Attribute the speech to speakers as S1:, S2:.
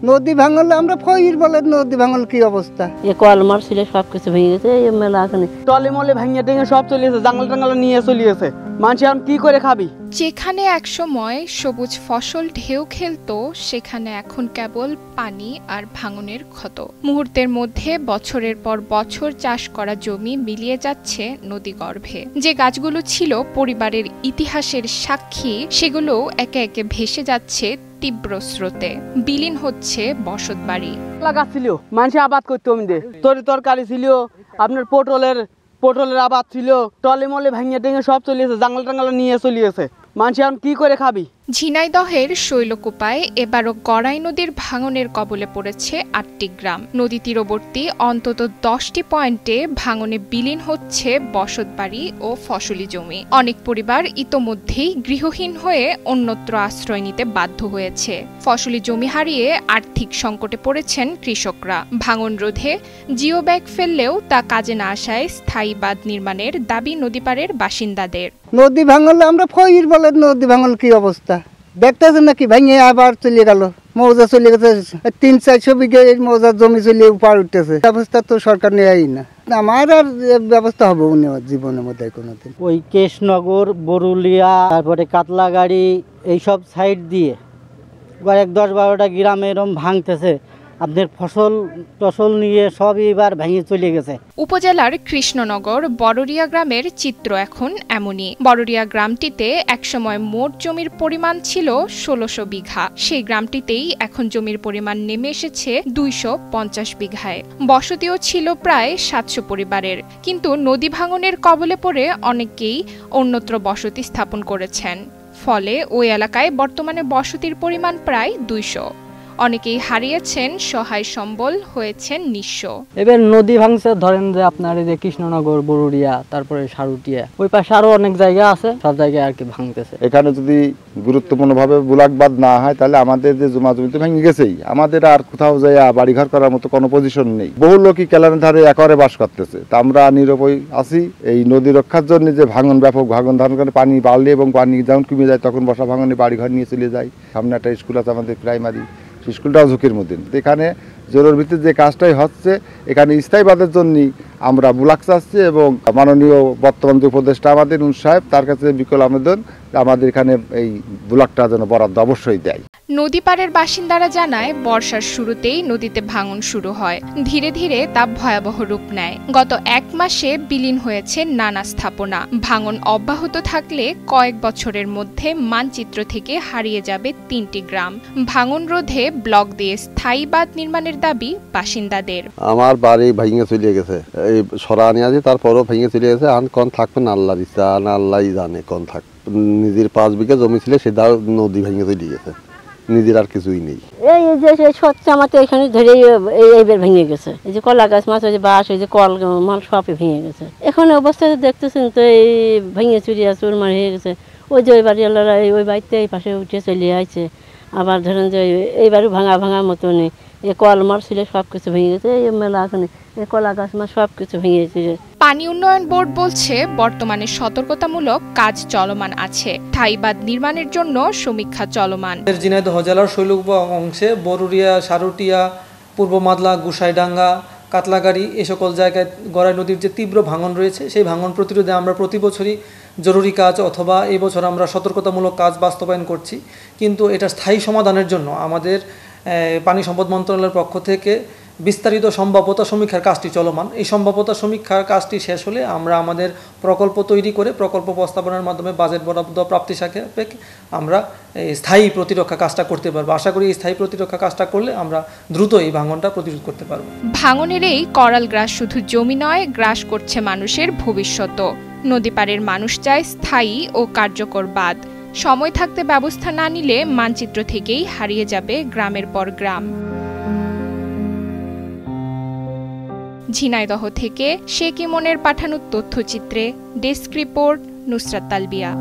S1: নদী ভাঙলে আমরা ফইর বলে নদী ভাঙল কি অবস্থা,
S2: এ কল মারছিল সবকিছু ভেঙে গেছে, এই মেলা এখানে
S3: টলে মলে ভেঙে টেঙে সব চলে গেছে, জাঙ্গল টাঙ্গল নিয়ে চলে গেছে। মানুষ এখন কি করে খাবি?
S4: যেখানে একসময় সবুজ ফসল ঢেউ খেলতো, সেখানে এখন কেবল পানি আর ভাঙনের ক্ষত। মুহূর্তের মধ্যে বছরের পর বছর চাষ করা জমি মিলিয়ে যাচ্ছে নদীগর্ভে। যে গাছগুলো ছিল পরিবারের ইতিহাসের সাক্ষী, সেগুলো একে একে ভেসে যাচ্ছে তীব্র স্রোতে। বিলীন হচ্ছে বসতবাড়ি।
S3: গাছ ছিল, মানুষ আবাদ করতো জমিতে, তরকারি ছিল, আপনার পটলের আবাদ ছিল, টলে মলে ভেঙে টেঙে সব চলে গেছে, জাঙ্গল টাঙ্গল নিয়ে চলে গেছে। মানুষ এখন কি করে খাবি?
S4: ঝিনাইদহের শৈলকুপায় এবারও গড়াই নদীর ভাঙনের কবলে পড়েছে ৮টি গ্রাম। নদী তীরবর্তী অন্তত ১০টি পয়েন্টে ভাঙনে বিলীন হচ্ছে বসতবাড়ি ও ফসলি জমি। অনেক পরিবার ইতোমধ্যেই গৃহহীন হয়ে অন্যত্র আশ্রয় নিতে বাধ্য হয়েছে। ফসলি জমি হারিয়ে আর্থিক সংকটে পড়েছেন কৃষকরা। ভাঙন রোধে জিও ব্যাগ ফেললেও তা কাজে না আসায় স্থায়ী বাঁধ নির্মাণের দাবি নদীপাড়ের বাসিন্দাদের।
S1: নদী ভাঙলে আমরা ফইর বলে নদী ভাঙল কি অবস্থা, দেখতেছেন নাকি ভেঙে আবার চলে গেল, মৌজা চলে গেছে, ৩-৪০০ বিঘে মৌজার জমি চলে পার উঠতেছে। ব্যবস্থা তো সরকার নেয়ই না, আমার আর ব্যবস্থা হবে উনি জীবনের মধ্যে কোনোদিন।
S5: ওই কেশনগর, বরুলিয়া, তারপরে কাতলাগাড়ি, এইসব সাইড দিয়ে কয়েক ১০-১২টা গ্রামে এরকম ভাঙতেছে। আপনার ফসল নিয়ে সবই এবার ভেঙে চলে গেছে।
S4: উপজেলার কৃষ্ণনগর বড়রিয়া গ্রামের চিত্র এখন এমনই। বড়রিয়া গ্রামটিতে একসময় মোট জমির পরিমাণ ছিল ১৬০০ বিঘা। সেই গ্রামটিতেই এখন জমির পরিমাণ নেমে এসেছে ২৫০ বিঘায়। বসতিও ছিল প্রায় ৭০০ পরিবারের। কিন্তু নদী ভাঙনের কবলে পড়ে অনেকেই অন্যত্র বসতি স্থাপন করেছেন। ফলে ওই এলাকায় বর্তমানে বসতির পরিমাণ প্রায় ২০০। অনেকেই হারিয়েছেন সহায় সম্বল, হয়েছেন নিঃস্ব।
S5: এবার নদী ভাঙছে, ধরেন যে আপনার এই যে কৃষ্ণনগর, বরুড়িয়া, তারপরে সারুটিয়া, ওই পাশে আরো অনেক জায়গা আছে, সব জায়গায় আর কি ভাঙতেছে।
S6: এখানে যদি গুরুত্বপূর্ণভাবে বুলাকবাদ না হয় তাহলে আমাদের যে জমি তো ভেঙে গেছেই, আমাদের আর কোথাও যাইয়া বাড়িঘর করার মতো কোনো পজিশন নেই। বহু লোকই কেলানের ধারে একরে বাস করতেছে, তা আমরা নিরুপায় আছি। এই নদী রক্ষার জন্য যে ভাঙন, ব্যাপক ভাঙন ধারণ করে পানি বাড়লে এবং পানি যখন কমে যায় তখন বসা ভাঙনে বাড়িঘর নিয়ে চলে যায়। সামনে একটা স্কুল আছে আমাদের প্রাইমারি, স্কুলটাও ঝুঁকির মধ্যে। এখানে জোরের ভিত্তিতে যে কাজটাই হচ্ছে, এখানে স্থায়ী বাঁধের জন্য আমরা বুলাক চাচ্ছি এবং মাননীয় বর্তমান যে উপদেষ্টা আমাদের সাহেব, তার কাছে বিকল আবেদন আমাদের এখানে এই বুলাকটা যেন বরাদ্দ অবশ্যই দেয়।
S4: নদীপাড়ের বাসিন্দারা জানায়, বর্ষার শুরুতেই নদীতে ভাঙন শুরু হয়। ধীরে ধীরে তা ভয়াবহ রূপ নেয়। গত ১ মাসে বিলীন হয়েছে নানা স্থাপনা। ভাঙন অব্যাহত থাকলে কয়েক বছরের মধ্যে মানচিত্র থেকে হারিয়ে যাবে 3টি গ্রাম। ভাঙন রোধে ব্লক দিয়ে স্থায়ী বাঁধ নির্মাণের দাবি বাসিন্দাদের।
S7: আমার বাড়ি ভেঙে চলে গেছে, এই সরা নিয়ে আছে, তারপরও ভেঙে চলে গেছে। আর কোন থাকবে না আল্লাহর ইচ্ছা, না আল্লাহই জানে কোন থাক। নিজের 5 বিঘা জমি ছিল, সেটা নদী ভেঙে চলে গেছে, নিজের আর কিছুই নেই।
S2: এই যে সত্যি আমার তো এখানে ধরে এইবার ভেঙে গেছে। এই যে কলা গাছ, মাছ, ওই যে বাঁশ, ওই যে কল মাল সবই ভেঙে গেছে। এখন অবস্থা দেখতেছেন তো, এই ভেঙে চুরিয়া চুরমার হয়ে গেছে। ওই যে ওই বাড়িওয়ালারা ওই বাড়িতে এই পাশে উঠে চলে আসছে। আবার ধরেন যে এইবারও ভাঙার মতনই এই কল মার ছিল সবকিছু ভেঙে গেছে। এই মেলা এখানে এই কলা গাছ মাছ সবকিছু ভেঙে গেছে।
S4: পানি উন্নয়ন বোর্ড বলছে, বর্তমানে সতর্কতামূলক কাজ চলমান আছে। স্থায়ী বাঁধ নির্মাণের জন্য সমীক্ষা চলমান।
S8: ঝিনাইদহ জেলার শৈলকুপা অংশে বরুড়িয়া, সারুটিয়া, পূর্ব মাদলা, গুসাইডাঙ্গা, কাতলাগাড়ি, এ সকল জায়গায় গড়াই নদীর যে তীব্র ভাঙন রয়েছে, সেই ভাঙন প্রতিরোধে আমরা প্রতি বছরই জরুরি কাজ অথবা এই বছর আমরা সতর্কতামূলক কাজ বাস্তবায়ন করছি। কিন্তু এটা স্থায়ী সমাধানের জন্য আমাদের পানি সম্পদ মন্ত্রণালয়ের পক্ষ থেকে বিস্তারিত সম্ভাব্যতা সমীক্ষার কাজটি চলমান। এই সম্ভাব্যতা সমীক্ষার কাজটি শেষ হলে আমরা আমাদের প্রকল্প তৈরি করে প্রকল্প প্রস্তাবনার মাধ্যমে বাজেট বরাদ্দ প্রাপ্তি সাপেক্ষে আমরা স্থায়ী প্রতিরক্ষা কাজটা করতে পারবো। আশা করি এই স্থায়ী প্রতিরক্ষা কাজটা করলে আমরা দ্রুত এই ভাঙনটা প্রতিরোধ করতে পারবো।
S4: ভাঙনের এই করাল গ্রাস শুধু জমি নয়, গ্রাস করছে মানুষের ভবিষ্যৎও। নদীপাড়ের মানুষ চায় স্থায়ী ও কার্যকর বাঁধ। সময় থাকতে ব্যবস্থা না নিলে মানচিত্র থেকেই হারিয়ে যাবে গ্রামের পর গ্রাম। ঝিনাইদহ থেকে শেখ ইমনের পাঠানো তথ্যচিত্রে ডেস্ক রিপোর্ট, নুসরাত তালবিয়া।